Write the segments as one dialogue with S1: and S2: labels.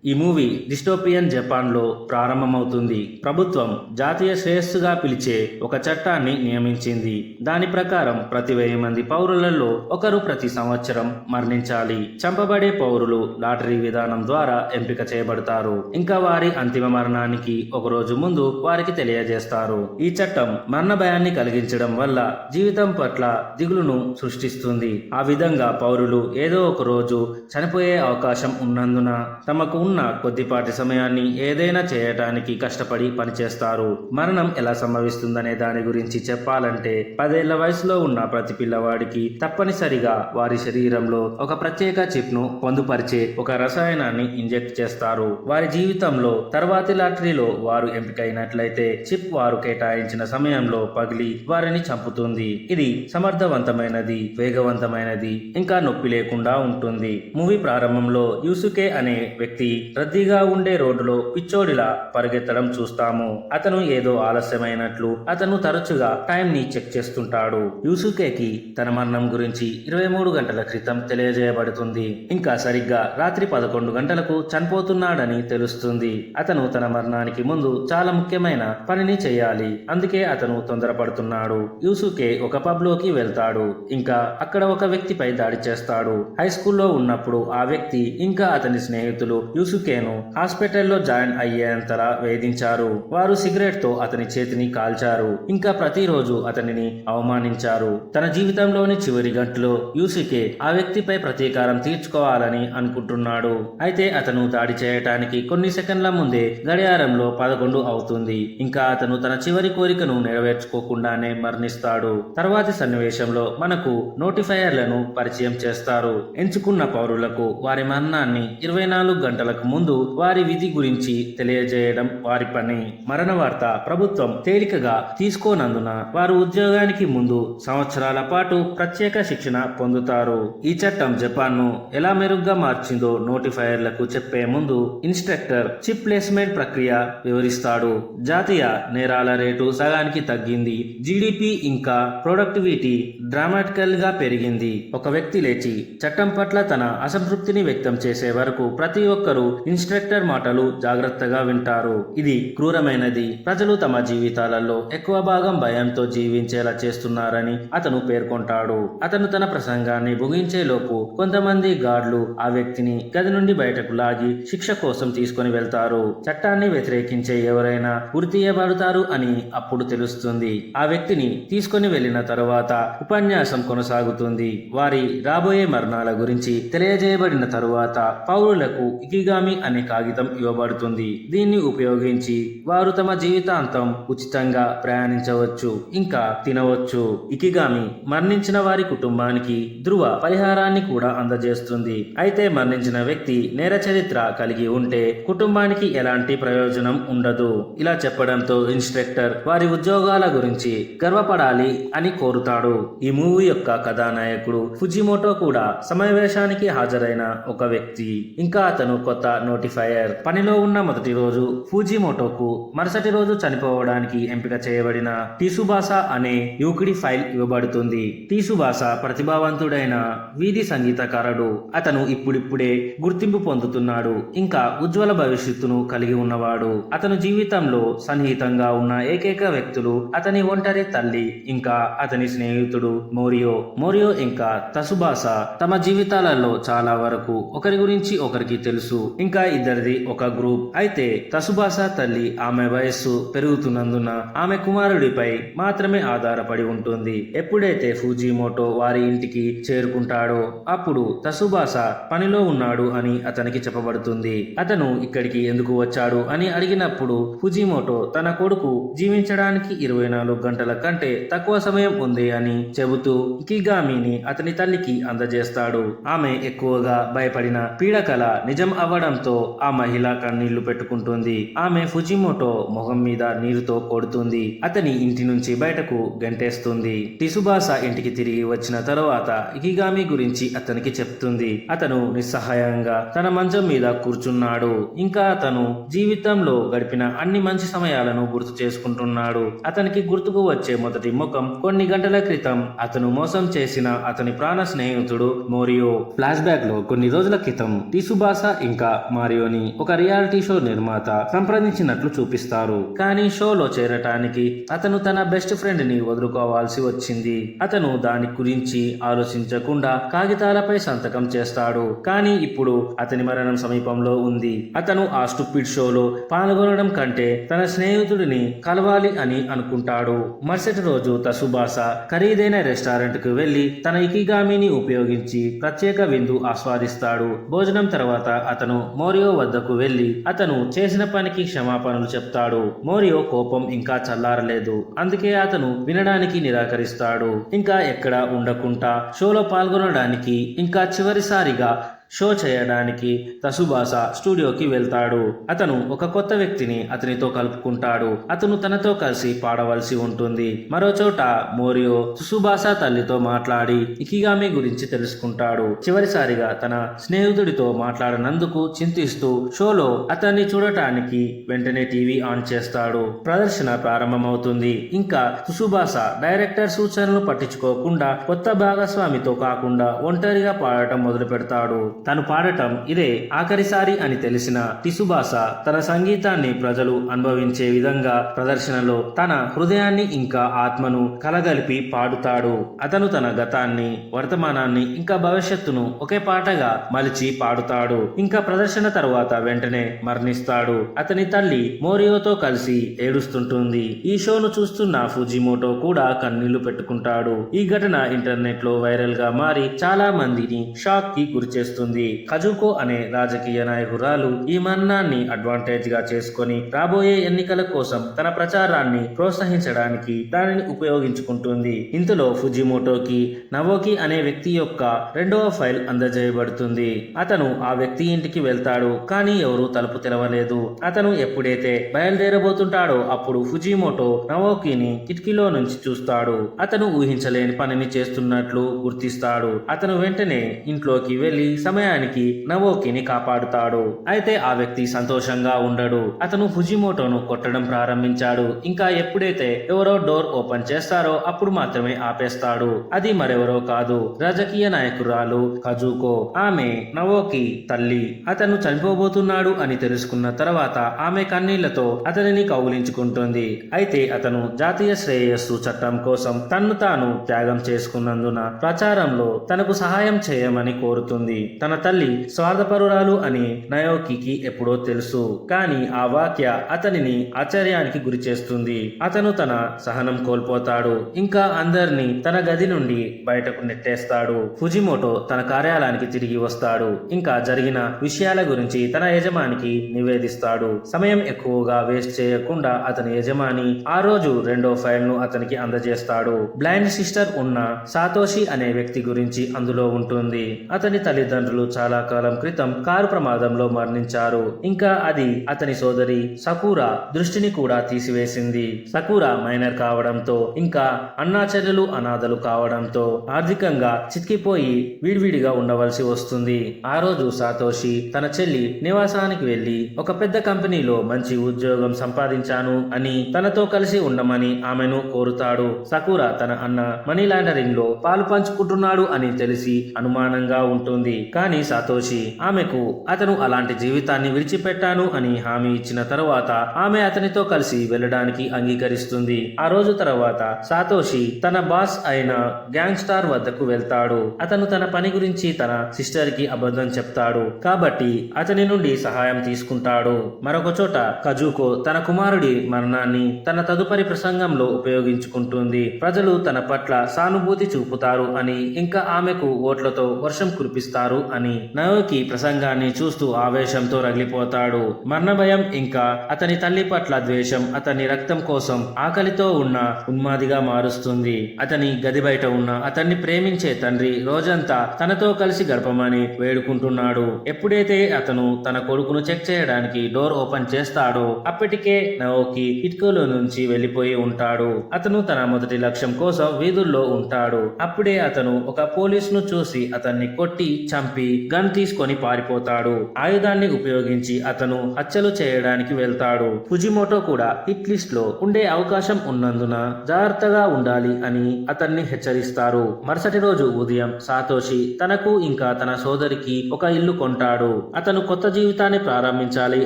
S1: ఈ movie dystopian జపాన్లో ప్రారంభమవుతుంది. ప్రభుత్వం జాతీయ శ్రేయస్సుగా పిలిచే ఒక చట్టాన్ని నియమించింది. దాని ప్రకారం ప్రతి 1000 మంది పౌరులలో ఒకరు ప్రతి సంవత్సరం మరణించాలి. చంపబడే పౌరులు లాటరీ విధానం ద్వారా ఎంపిక చేయబడతారు. ఇంకా వారి అంతిమ మరణానికి ఒక రోజు ముందు వారికి తెలియజేస్తారు. ఈ చట్టం మరణ భయాన్ని కలిగించడం వల్ల జీవితం పట్ల దిగులును సృష్టిస్తుంది. ఆ విధంగా పౌరులు ఏదో ఒక రోజు చనిపోయే అవకాశం ఉన్నందున తమకు ఉన్న కొద్దిపాటి సమయాన్ని ఏదైనా చేయటానికి కష్టపడి పనిచేస్తారు. మరణం ఎలా సంభవిస్తుందనే దాని గురించి చెప్పాలంటే 10 ఏళ్ల వయసులో ఉన్న ప్రతి పిల్లవాడికి తప్పనిసరిగా వారి శరీరంలో ఒక ప్రత్యేక చిప్ ను పొందుపరిచే ఒక రసాయనాన్ని ఇంజెక్ట్ చేస్తారు. వారి జీవితంలో తర్వాతి లాటరీలో వారు ఎంపికైనట్లయితే చిప్ వారు కేటాయించిన సమయంలో పగిలి వారిని చంపుతుంది. ఇది సమర్థవంతమైనది, వేగవంతమైనది, ఇంకా నొప్పి లేకుండా ఉంటుంది. మూవీ ప్రారంభంలో యూసుకే అనే వ్యక్తి రద్దీగా ఉండే రోడ్డులో పిచ్చోడిలా పరిగెత్తడం చూస్తాము. అతను ఏదో ఆలస్యమైనట్లు అతను తరచుగా టైం ని చెక్ చేస్తుంటాడు. యూసుకేకి తన మరణం గురించి 23 గంటల క్రితం తెలియజేయబడుతుంది. ఇంకా సరిగ్గా రాత్రి 11 గంటలకు చనిపోతున్నాడని తెలుస్తుంది. అతను తన మరణానికి ముందు చాలా ముఖ్యమైన పనిని చేయాలి. అందుకే అతను తొందరపడుతున్నాడు. యూసుకే ఒక పబ్ లోకి వెళ్తాడు. ఇంకా అక్కడ ఒక వ్యక్తిపై దాడి చేస్తాడు. హై స్కూల్లో ఉన్నప్పుడు ఆ వ్యక్తి ఇంకా అతని స్నేహితులు యూసుకేను హాస్పిటల్లో జాయిన్ అయ్యేంతలా వేధించారు. వారు సిగరెట్ తో అతని చేతిని కాల్చారు. ఇంకా ప్రతిరోజు అతనిని అవమానించారు. తన జీవితంలోని చివరి గంటలో యూసుకే ఆ వ్యక్తిపై ప్రతీకారం తీర్చుకోవాలని అనుకుంటున్నాడు. అయితే అతను దాడి చేయటానికి కొన్ని సెకండ్ల ముందే గడియారంలో 11 అవుతుంది. ఇంకా అతను తన చివరి కోరికను నెరవేర్చుకోకుండానే మరణిస్తాడు. తర్వాతి సన్నివేశంలో మనకు నోటిఫైయర్లను పరిచయం చేస్తారు. ఎంచుకున్న పౌరులకు వారి మరణాన్ని 24 గంటలకు ముందు వారి విధి గురించి తెలియజేయడం వారి పని. మరణ వార్త ప్రభుత్వం తేలికగా తీసుకోనందున వారు ఉద్యోగానికి ముందు సంవత్సరాల పాటు ప్రత్యేక శిక్షణ పొందుతారు. ఈ చట్టం జపాన్ ను ఎలా మెరుగ్గా మార్చిందో నోటిఫైయర్లకు చెప్పే ముందు ఇన్స్ట్రక్టర్ చిప్ ప్లేస్మెంట్ ప్రక్రియ వివరిస్తాడు. జాతీయ నేరాల రేటు సగానికి తగ్గింది. జీడిపి ఇంకా ప్రొడక్టివిటీ డ్రామాటికల్ గా పెరిగింది. ఒక వ్యక్తి లేచి చట్టం పట్ల తన అసంతృప్తిని వ్యక్తం చేసే వరకు ప్రతి ఒక్కరూ ఇన్స్ట్రక్టర్ మాటలు జాగ్రత్తగా వింటారు. ఇది క్రూరమైనది. ప్రజలు తమ జీవితాలలో ఎక్కువ భాగం భయంతో జీవించేలా చేస్తున్నారని అతను పేర్కొంటాడు. అతను తన ప్రసంగాన్ని ముగించే లోపు కొంతమంది గార్డులు ఆ వ్యక్తిని గది నుండి బయటకు లాగి శిక్ష కోసం తీసుకొని వెళ్తారు. చట్టాన్ని వ్యతిరేకించే ఎవరైనా ఉరితీయబడతారు అని అప్పుడు తెలుస్తుంది. ఆ వ్యక్తిని తీసుకొని వెళ్లిన తరువాత ఉపన్యాసం కొనసాగుతుంది. వారి రాబోయే మరణాల గురించి తెలియజేయబడిన తరువాత పౌరులకు ఇకిగామి అనే కాగితం ఇవ్వబడుతుంది. దీన్ని ఉపయోగించి వారు తమ జీవితాంతం ఉచితంగా ప్రయాణించవచ్చు, ఇంకా తినవచ్చు. ఇకిగామి మరణించిన వారి కుటుంబానికి ధృవ పరిహారాన్ని కూడా అందజేస్తుంది. అయితే మరణించిన వ్యక్తి నేర చరిత్ర కలిగి ఉంటే కుటుంబానికి ఎలాంటి ప్రయోజనం ఉండదు. ఇలా చెప్పడంతో ఇన్స్ట్రక్టర్ వారి ఉద్యోగాల గురించి గర్వపడాలి అని కోరుతాడు. ఈ మూవీ యొక్క కథానాయకుడు ఫుజిమోటో కూడా సమావేశానికి హాజరైన ఒక వ్యక్తి. ఇంకా అతను కొత్త నోటిఫైయర్. పనిలో ఉన్న మొదటి రోజు ఫుజిమోటోకు మరుసటి రోజు చనిపోవడానికి ఎంపిక చేయబడిన టీసుబాసా అనే యువకుడి ఫైల్ ఇవ్వబడుతుంది. టీసుబాసా ప్రతిభావంతుడైన వీధి సంగీతకారుడు. అతను ఇప్పుడిప్పుడే గుర్తింపు పొందుతున్నాడు. ఇంకా ఉజ్వల భవిష్యత్తును కలిగి ఉన్నవాడు. అతను జీవితంలో సన్నిహితంగా ఉన్న ఏకైక వ్యక్తులు అతని ఒంటరి తల్లి ఇంకా అతని స్నేహితుడు మోరియో ఇంకా తసుబాసా. తమ జీవితాలలో చాలా వరకు ఒకరి గురించి ఒకరికి తెలుసు. ఇంకా ఇద్దరిది ఒక గ్రూప్. అయితే తసుబాసా తల్లి ఆమె వయస్సు పెరుగుతున్నందున ఆమె కుమారుడిపై మాత్రమే ఆధారపడి ఉంటుంది. ఎప్పుడైతే ఫుజిమోటో వారి ఇంటికి చేరుకుంటాడో అప్పుడు తసుబాసా పనిలో ఉన్నాడు అని అతనికి చెప్పబడుతుంది. అతను ఇక్కడికి ఎందుకు వచ్చాడు అని అడిగినప్పుడు ఫుజిమోటో తన కొడుకు జీవించడానికి 24 గంటల కంటే తక్కువ సమయం ఉంది అని చెబుతూ ఇకిగామిని అతని తల్లికి అందజేస్తాడు. ఆమె ఎక్కువగా భయపడిన పీడకల నిజం అవ్వడంతో ఆ మహిళ కన్నీళ్లు పెట్టుకుంటుంది. ఆమె ఫుజిమోటో మొహం మీద నీరుతో కొడుతుంది. అతని ఇంటి నుంచి బయటకు గంటేస్తుంది. టిసుబాసా ఇంటికి తిరిగి వచ్చిన తరువాత ఇకిగామి గురించి అతనికి చెప్తుంది. అతను నిస్సహాయంగా తన మంచం మీద కూర్చున్నాడు. ఇంకా అతను జీవితంలో గడిపిన అన్ని మంచి సమయాలను గుర్తు చేసుకుంటున్నాడు. అతనికి గుర్తుకు వచ్చే మొదటి ముఖం కొన్ని గంటల క్రితం అతను మోసం చేసిన అతని ప్రాణ స్నేహితుడు మోరియో. ఫ్లాష్ బ్యాక్ లో కొన్ని రోజుల క్రితం టిసుబాసా ఇంకా మారియోని ఒక రియాలిటీ షో నిర్మాత సంప్రదించినట్లు చూపిస్తారు. కానీ షోలో చేరటానికి అతను తన బెస్ట్ ఫ్రెండ్ ని వదులుకోవాల్సి వచ్చింది. అతను దాని గురించి ఆలోచించకుండా కాగితాలపై సంతకం చేస్తాడు. కానీ ఇప్పుడు అతని మరణం సమీపంలో ఉంది. అతను ఆ స్టూపిడ్ షోలో పాల్గొనడం కంటే తన స్నేహితుడిని కలవాలి అని అనుకుంటాడు. మరుసటి రోజు తసుబాసా ఖరీదైన రెస్టారెంట్ కు వెళ్లి తన ఇకిగామిని ఉపయోగించి ప్రత్యేక విందు ఆస్వాదిస్తాడు. భోజనం తర్వాత అతను మోరియో వద్దకు వెళ్లి అతను చేసిన పనికి క్షమాపణలు చెప్తాడు. మోరియో కోపం ఇంకా చల్లారలేదు. అందుకే అతను వినడానికి నిరాకరిస్తాడు. ఇంకా ఎక్కడ ఉండకుండా షోలో పాల్గొనడానికి ఇంకా చివరిసారిగా షో చేయడానికి తసుబాసా స్టూడియోకి వెళ్తాడు. అతను ఒక కొత్త వ్యక్తిని అతనితో కలుపుకుంటాడు. అతను తనతో కలిసి పాడవలసి ఉంటుంది. మరో చోట మోరియో తసుబాసా తల్లితో మాట్లాడి ఇకిగామి గురించి తెలుసుకుంటాడు. చివరిసారిగా తన స్నేహితుడితో మాట్లాడినందుకు చింతిస్తూ షోలో అతన్ని చూడటానికి వెంటనే టీవీ ఆన్ చేస్తాడు. ప్రదర్శన ప్రారంభమవుతుంది. ఇంకా తసుబాసా డైరెక్టర్ సూచనలు పట్టించుకోకుండా కొత్త భాగస్వామితో కాకుండా ఒంటరిగా పాడటం మొదలు పెడతాడు. తను పాడటం ఇదే ఆఖరిసారి అని తెలిసిన తసుబాసా తన సంగీతాన్ని ప్రజలు అనుభవించే విధంగా ప్రదర్శనలో తన హృదయాన్ని ఇంకా ఆత్మను కలగలిపి పాడుతాడు. అతను తన గతాన్ని, వర్తమానాన్ని ఇంకా భవిష్యత్తును ఒకే పాటగా మలిచి పాడుతాడు. ఇంకా ప్రదర్శన తరువాత వెంటనే మరణిస్తాడు. అతని తల్లి మోరియోతో కలిసి ఏడుస్తుంటుంది. ఈ షోను చూస్తున్న ఫుజిమోటో కూడా కన్నీళ్లు పెట్టుకుంటాడు. ఈ ఘటన ఇంటర్నెట్ లో వైరల్ గా మారి చాలా మందిని షాక్ కి గురి చేస్తుంది. కజుకో అనే రాజకీయ నాయకురాలు ఈ మరణాన్ని అడ్వాంటేజ్ గా చేసుకొని రాబోయే ఎన్నికల కోసం తన ప్రచారాన్ని ప్రోత్సహించడానికి దానిని ఉపయోగించుకుంటుంది. ఇంతలో ఫుజిమోటోకి నవోకి అనే వ్యక్తి యొక్క రెండవ ఫైల్ అందజేయబడుతుంది. అతను ఆ వ్యక్తి ఇంటికి వెళ్తాడు. కానీ ఎవరూ తలుపు తెరవలేదు. అతను ఎప్పుడైతే బయలుదేరబోతుంటాడో అప్పుడు ఫుజిమోటో నవోకిని కిటికీలో నుంచి చూస్తాడు. అతను ఊహించలేని పనిని చేస్తున్నట్లు గుర్తిస్తాడు. అతను వెంటనే ఇంట్లోకి వెళ్లి సమయానికి నవోకిని కాపాడుతాడు. అయితే ఆ వ్యక్తి సంతోషంగా ఉండడు. అతను ఫుజిమోటోను కొట్టడం ప్రారంభించాడు. ఇంకా ఎప్పుడైతే ఎవరో డోర్ ఓపెన్ చేస్తారో అప్పుడు మాత్రమే ఆపేస్తాడు. అది మరెవరో కాదు, రాజకీయ నాయకురాలు కజుకో. ఆమె నవోకి తల్లి. అతను చనిపోబోతున్నాడు అని తెలుసుకున్న తర్వాత ఆమె కన్నీళ్లతో అతనిని కౌగిలించుకుంటుంది. అయితే అతను జాతీయ శ్రేయస్సు చట్టం కోసం తన్ను తాను త్యాగం చేసుకున్నందున ప్రచారంలో తనకు సహాయం చేయమని కోరుతుంది. తన తల్లి స్వార్థపరురాలు అని నయోకికి ఎప్పుడో తెలుసు. కానీ ఆ వాక్య అతనిని ఆశ్చర్యానికి గురి చేస్తుంది. అతను తన సహనం కోల్పోతాడు. ఇంకా అందరినీ తన గది నుండి బయటకు నెట్టేస్తాడు. ఫుజిమోటో తన కార్యాలయానికి తిరిగి వస్తాడు. ఇంకా జరిగిన విషయాల గురించి తన యజమానికి నివేదిస్తాడు. సమయం ఎక్కువగా వేస్ట్ చేయకుండా అతని యజమాని ఆ రోజు రెండో ఫైల్ ను అతనికి అందజేస్తాడు. బ్లైండ్ సిస్టర్ ఉన్న సాతోషి అనే వ్యక్తి గురించి అందులో ఉంటుంది. అతని తల్లిదండ్రులు చాలా కాలం క్రితం కారు ప్రమాదంలో మరణించారు. ఇంకా అది అతని సోదరి సకూరా దృష్టిని కూడా తీసివేసింది. సకూరా మైనర్ కావడంతో ఇంకా అన్నా చెల్లెలు అనాథలు కావడంతో ఆర్థికంగా చిక్కిపోయి విడివిడిగా ఉండవలసి వస్తుంది. ఆ రోజు సాతోషి తన చెల్లి నివాసానికి వెళ్లి ఒక పెద్ద కంపెనీలో మంచి ఉద్యోగం సంపాదించాను అని తనతో కలిసి ఉండమని ఆమెను కోరుతాడు. సకూరా తన అన్న మనీ లాండరింగ్ లో పాలు పంచుకుంటున్నాడు అని తెలిసి అనుమానంగా ఉంటుంది. కానీ సాతోషి ఆమెకు అతను అలాంటి జీవితాన్ని విడిచిపెట్టాను అని హామీ ఇచ్చిన తరువాత ఆమె అతనితో కలిసి వెళ్ళడానికి అంగీకరిస్తుంది. ఆ రోజు తర్వాత సాతోషి తన బాస్ అయిన గ్యాంగ్ స్టార్ వద్దకు వెళ్తాడు. అతను తన పని గురించి తన సిస్టర్ కి అబద్ధం చెప్తాడు కాబట్టి అతని నుండి సహాయం తీసుకుంటాడు. మరొక చోట కజుకో తన కుమారుడి మరణాన్ని తన తదుపరి ప్రసంగంలో ఉపయోగించుకుంటుంది. ప్రజలు తన పట్ల సానుభూతి చూపుతారు అని ఇంకా ఆమెకు ఓట్లతో వర్షం కురిపిస్తారు అని. నయోకి ప్రసంగాన్ని చూస్తూ ఆవేశంతో రగిలిపోతాడు. మరణ భయం ఇంకా అతని తల్లి పట్ల ద్వేషం అతని రక్తం కోసం ఆకలితో ఉన్న ఉన్మాదిగా మారుస్తుంది. అతని గది బయట ఉన్న అతన్ని ప్రేమించే తండ్రి రోజంతా తనతో కలిసి గడపమని వేడుకుంటున్నాడు. ఎప్పుడైతే అతను తన కొడుకును చెక్ చేయడానికి డోర్ ఓపెన్ చేస్తాడో అప్పటికే నయోకి కిటికీలో నుంచి వెళ్లిపోయి ఉంటాడు. అతను తన మొదటి లక్ష్యం కోసం వీధుల్లో ఉంటాడు. అప్పుడే అతను ఒక పోలీసును చూసి అతన్ని కొట్టి చంపి ఆపి గన్ తీసుకొని పారిపోతాడు. ఆయుధాన్ని ఉపయోగించి అతను హత్యలు చేయడానికి వెళ్తాడు. ఫుజిమోటో కూడా హిట్ లిస్ట్ లో ఉండే అవకాశం ఉన్నందున జాగ్రత్తగా ఉండాలి అని అతన్ని హెచ్చరిస్తారు. మరుసటి రోజు ఉదయం సాతోషి తనకు ఇంకా తన సోదరికి ఒక ఇల్లు కొంటాడు. అతను కొత్త జీవితాన్ని ప్రారంభించాలి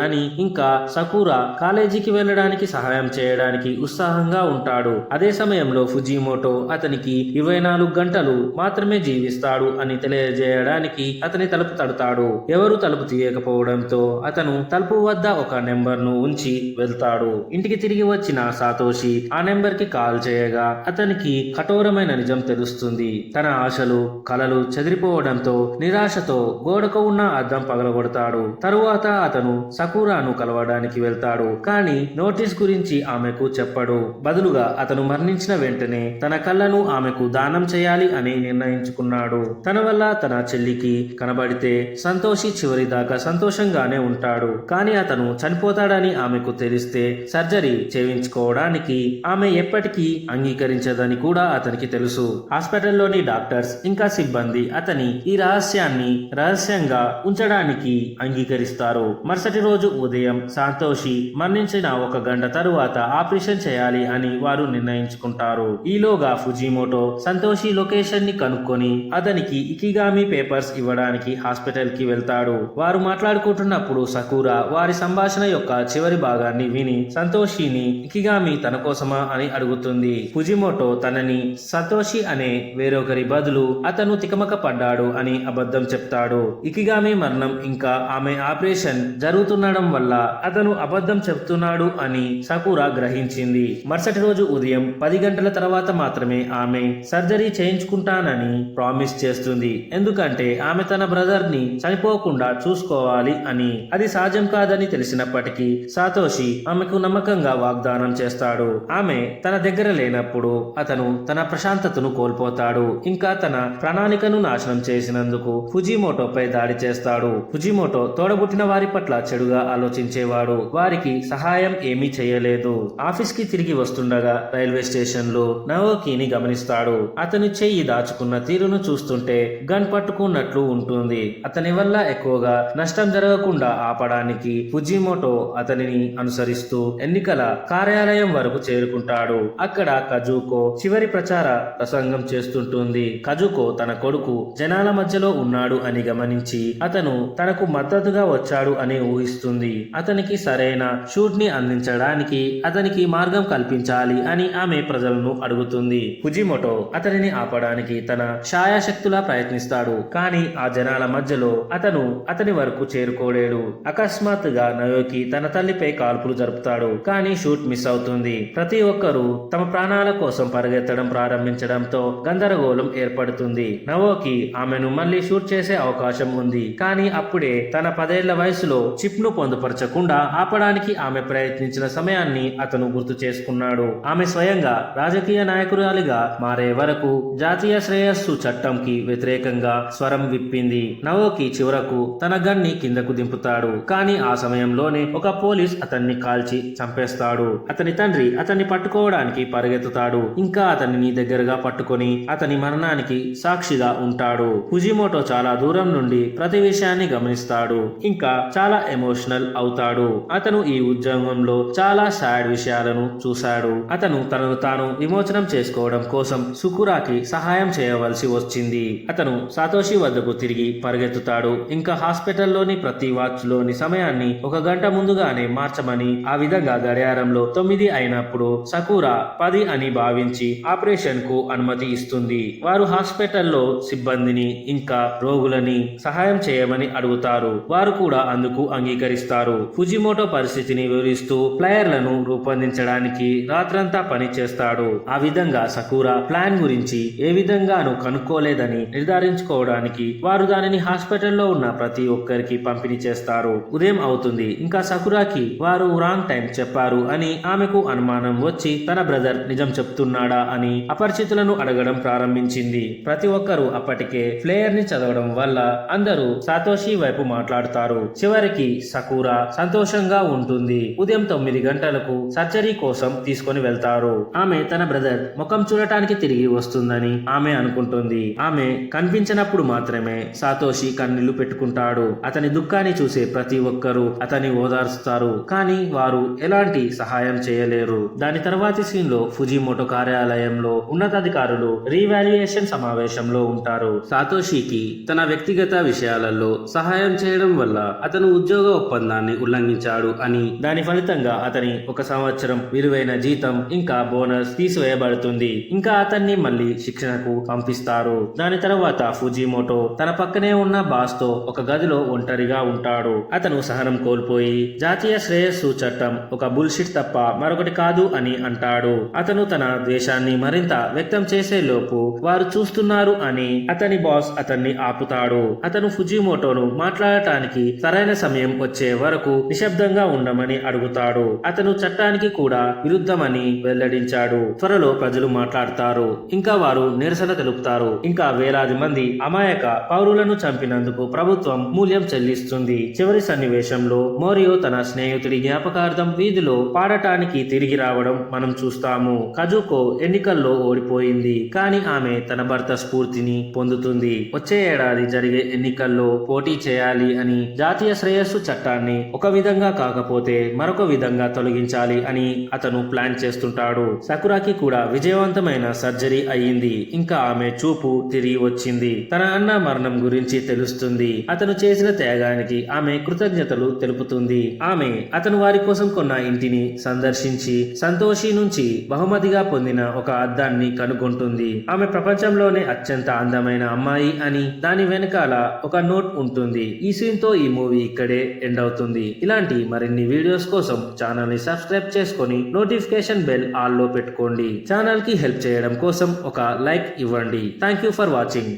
S1: అని, ఇంకా సకురా కాలేజీకి వెళ్ళడానికి సహాయం చేయడానికి ఉత్సాహంగా ఉంటాడు. అదే సమయంలో ఫుజిమోటో అతనికి 24 గంటలు మాత్రమే జీవిస్తాడు అని తెలియజేయడానికి అతని తలుపు తడతాడు. ఎవరు తలుపు తీయకపోవడంతో అతను తలుపు వద్ద ఒక నెంబర్ ను ఉంచి వెళ్తాడు. ఇంటికి తిరిగి వచ్చిన సాతోషి ఆ నెంబర్ కి కాల్ చేయగా అతనికి కఠోరమైన నిజం తెలుస్తుంది. తన ఆశలు కలలు చెదిరిపోవడంతో నిరాశతో గోడకు ఉన్న అద్దం పగలగొడతాడు. తరువాత అతను సకురాను కలవడానికి వెళ్తాడు. కానీ నోటీస్ గురించి ఆమెకు చెప్పడు. బదులుగా అతను మరణించిన వెంటనే తన కళ్ళను ఆమెకు దానం చేయాలి అని నిర్ణయించుకున్నాడు. తన వల్ల తన చెల్లికి కనబడితే సంతోషి చివరి దాకా సంతోషంగానే ఉంటాడు. కానీ అతను చనిపోతాడని ఆమెకు తెలిస్తే సర్జరీ చేయించుకోవడానికి ఆమె ఎప్పటికీ అంగీకరించదని కూడా అతనికి తెలుసు. హాస్పిటల్లోని డాక్టర్స్ ఇంకా సిబ్బంది అతని ఈ రహస్యంగా ఉంచడానికి అంగీకరిస్తారు. మరుసటి రోజు ఉదయం సంతోషి మరణించిన 1 గంట తరువాత ఆపరేషన్ చేయాలి అని వారు నిర్ణయించుకుంటారు. ఈలోగా ఫుజిమోటో సంతోషి లొకేషన్ ని కనుక్కొని అతనికి ఇకిగామి పేపర్స్ ఇవ్వడానికి హాస్పిటల్ కి వెళ్తాడు. వారు మాట్లాడుకుంటున్నప్పుడు సకురా వారి సంభాషణ యొక్క చివరి భాగాన్ని విని సంతోషిని ఇకిగామి తన కోసమా అని అడుగుతుంది. ఫుజిమోటో తనని సంతోషి అనే వేరొకరి బదులు అతను తికమక పడ్డాడు అని అబద్ధం చెప్తాడు. ఇకిగామి మరణం ఇంకా ఆమె ఆపరేషన్ జరుగుతుండడం వల్ల అతను అబద్ధం చెప్తున్నాడు అని సకురా గ్రహించింది. మరుసటి రోజు ఉదయం 10 గంటల తర్వాత మాత్రమే ఆమె సర్జరీ చేయించుకుంటానని ప్రామిస్ చేస్తుంది. ఎందుకంటే ఆమె తన బ్రదర్ ని చనిపోకుండా చూసుకోవాలి అని. అది సాధ్యం కాదని తెలిసినప్పటికీ సాతోషి ఆమెకు నమ్మకంగా వాగ్దానం చేస్తాడు. ఆమె తన దగ్గర లేనప్పుడు అతను తన ప్రశాంతతను కోల్పోతాడు. ఇంకా తన ప్రణాళికను నాశనం చేసినందుకు ఫుజిమోటోపై దాడి చేస్తాడు. ఫుజిమోటో తోడబుట్టిన వారి పట్ల చెడుగా ఆలోచించేవాడు. వారికి సహాయం ఏమీ చేయలేదు. ఆఫీస్ కి తిరిగి వస్తుండగా రైల్వే స్టేషన్ లో నవోకిని గమనిస్తాడు. అతని చెయ్యి దాచుకున్న తీరును చూస్తుంటే గన్ పట్టుకున్నట్లు ఉంటుంది. అతని వల్ల ఎక్కువగా నష్టం జరగకుండా ఆపడానికి ఫుజిమోటో అతనిని అనుసరిస్తూ ఎన్నికల కార్యాలయం వరకు చేరుకుంటాడు. అక్కడ కజుకో చివరి ప్రచార ప్రసంగం చేస్తుంటుంది. కజుకో తన కొడుకు జనాల మధ్యలో ఉన్నాడు అని గమనించి అతను తనకు మద్దతుగా వచ్చాడు అని ఊహిస్తుంది. అతనికి సరైన షూట్ ని అందించడానికి అతనికి మార్గం కల్పించాలి అని ఆమె ప్రజలను అడుగుతుంది. ఫుజిమోటో అతనిని ఆపడానికి తన శాయశక్తులా ప్రయత్నిస్తాడు. కానీ ఆ జనాల మధ్యలో అతను అతని వరకు చేరుకోలేడు. అకస్మాత్తుగా నయోకి తన తల్లిపై కాల్పులు జరుపుతాడు. కానీ షూట్ మిస్ అవుతుంది. ప్రతి ఒక్కరూ తమ ప్రాణాల కోసం పరిగెత్తడం ప్రారంభించడంతో గందరగోళం ఏర్పడుతుంది. నవోకి ఆమెను మళ్ళీ షూట్ చేసే అవకాశం ఉంది. కానీ అప్పుడే తన 10 ఏళ్ల వయసులో చిప్ ను పొందుపరచకుండా ఆపడానికి ఆమె ప్రయత్నించిన సమయాన్ని అతను గుర్తు చేసుకున్నాడు. ఆమె స్వయంగా రాజకీయ నాయకురాలిగా మారే వరకు జాతీయ శ్రేయస్సు చట్టంకి వ్యతిరేకంగా స్వరం విప్పింది. నవోకి చివరకు తన గన్ని కిందకు దింపుతాడు. కానీ ఆ సమయంలోనే ఒక పోలీస్ అతన్ని కాల్చి చంపేస్తాడు. అతని తండ్రి అతన్ని పట్టుకోవడానికి పరిగెత్తుతాడు. ఇంకా అతనిని దగ్గరగా పట్టుకొని అతని మరణానికి సాక్షిగా ఉంటాడు. ఫుజిమోటో చాలా దూరం నుండి ప్రతి విషయాన్ని గమనిస్తాడు. ఇంకా చాలా ఎమోషనల్ అవుతాడు. అతను ఈ ఉద్యోగంలో చాలా సాడ్ విషయాలను చూశాడు. అతను తనను తాను విమోచనం చేసుకోవడం కోసం సుకురాకి సహాయం చేయవలసి వచ్చింది. అతను సాతోషి వద్దకు తిరిగి పరిగెత్తుతాడు. ఇంకా హాస్పిటల్లోని ప్రతి వాచ్ లోని సమయాన్ని 1 గంట ముందుగానే మార్చమని, ఆ విధంగా గడియారంలో 9 అయినప్పుడు సకురా 10 అని భావించి ఆపరేషన్ కు అనుమతి ఇస్తుంది. వారు హాస్పిటల్లో సిబ్బందిని ఇంకా రోగులని సహాయం చేయమని అడుగుతారు. వారు కూడా అందుకు అంగీకరిస్తారు. ఫుజిమోటో పరిస్థితిని వివరిస్తూ ఫ్లైయర్లను రూపొందించడానికి రాత్రంతా పని చేస్తాడు. ఆ విధంగా సకురా ప్లాన్ గురించి ఏ విధంగానూ కనుక్కోలేదని నిర్ధారించుకోవడానికి వారు దానిని హాస్పిటల్లో ఉన్న ప్రతి ఒక్కరికి పంపిణీ చేస్తారు. ఉదయం అవుతుంది. ఇంకా సకురాకి వారు రాంగ్ టైం చెప్పారు అని ఆమెకు అనుమానం వచ్చి తన బ్రదర్ నిజం చెప్తున్నాడా అని అపరిచితులను అడగడం ప్రారంభించింది. ప్రతి ఒక్కరూ అప్పటికే ఫ్లేయర్ ని చదవడం వల్ల అందరూ సాతోషి వైపు మాట్లాడుతారు. చివరికి సకురా సంతోషంగా ఉంటుంది. ఉదయం 9 గంటలకు సర్జరీ కోసం తీసుకొని వెళ్తారు. ఆమె తన బ్రదర్ ముఖం చూడటానికి తిరిగి వస్తుందని ఆమె అనుకుంటుంది. ఆమె కనిపించినప్పుడు మాత్రమే సాతోషి కన్నీళ్లు పెట్టుకుంటాడు. అతని దుఃఖాన్ని చూసే ప్రతి ఒక్కరూ అతన్ని ఓదార్చుతారు, కానీ వారు ఎలాంటి సహాయం చేయలేరు. దాని తర్వాతి సీన్ లో ఫుజిమోటో కార్యాలయంలో ఉన్నతాధికారులు రీవాల్యుయేషన్ సమావేశంలో ఉంటారు. సాతోషికి తన వ్యక్తిగత విషయాలలో సహాయం చేయడం వల్ల అతను ఉద్యోగ ఒప్పందాన్ని ఉల్లంఘించాడు అని, దాని ఫలితంగా అతని 1 సంవత్సరం విలువైన జీతం ఇంకా బోనస్ తీసివేయబడుతుంది. ఇంకా అతన్ని మళ్ళీ శిక్షణకు పంపిస్తారు. దాని తర్వాత ఫుజిమోటో తన పక్కనే ఉన్న బాస్ తో ఒక గదిలో ఒంటరిగా ఉంటాడు. అతను సహనం కోల్పోయి జాతీయ శ్రేయస్సు చట్టం ఒక బుల్షిట్ తప్ప మరొకటి కాదు అని అంటాడు. అతను తన ద్వేషాన్ని మరింత వ్యక్తం చేసే లోపు వారు చూస్తున్నారు అని అతని బాస్ అతన్ని ఆపుతాడు. అతను ఫుజిమోటోను మాట్లాడటానికి సరైన సమయం వచ్చే వరకు నిశ్శబ్దంగా ఉండమని అడుగుతాడు. అతను చట్టానికి కూడా విరుద్ధమని వెల్లడించాడు. త్వరలో ప్రజలు మాట్లాడతారు, ఇంకా వారు నిరసన తెలుపుతారు. ఇంకా వేలాది మంది అమాయక పౌరులను చంపినందుకు ప్రభుత్వం మూల్యం చెల్లిస్తుంది. చివరి సన్నివేశంలో మోరియో తన స్నేహితుడి జ్ఞాపకార్థం వీధిలో పాడటానికి తిరిగి రావడం మనం చూస్తాము. కజుకో ఎన్నికల్లో ఓడిపోయింది, కానీ ఆమె తన భర్త స్ఫూర్తిని పొందుతుంది. వచ్చే ఏడాది జరిగే ఎన్నికల్లో పోటీ చేయాలి అని, జాతీయ శ్రేయస్సు చట్టాన్ని ఒక విధంగా కాకపోతే మరొక విధంగా తొలగించాలి అని అతను ప్లాన్ చేస్తుంటాడు. సకురాకి కూడా విజయవంతమైన సర్జరీ అయ్యింది. ఇంకా ఆమె చూపు తిరిగి వచ్చింది. తన అన్న మరణం గురించి తెలుస్తుంది. అతను చేసిన త్యాగానికి ఆమె కృతజ్ఞతలు తెలుపుతుంది. ఆమె అతను వారి కోసం కొన్న ఇంటిని సందర్శించి సంతోషి నుంచి బహుమతిగా పొందిన ఒక అద్దాన్ని కనుగొంటుంది. ఆమె ప్రపంచంలోనే అత్యంత అందమైన అమ్మాయి అని, దాని వెనకాల ఒక నోట్ ఉంటుంది. ఈ సీన్ తో ఈ మూవీ ఇక్కడే ఎండ్ అవుతుంది. ఇలాంటి మరిన్ని వీడియోస్ కోసం ఛానల్ ని సబ్స్క్రైబ్ చేసుకొని నోటిఫికేషన్ బెల్ ఆల్ లో పెట్టుకోండి. ఛానల్ కి హెల్ప్ చేయడం కోసం ఒక లైక్ ఇవ్వండి. Thank you for watching.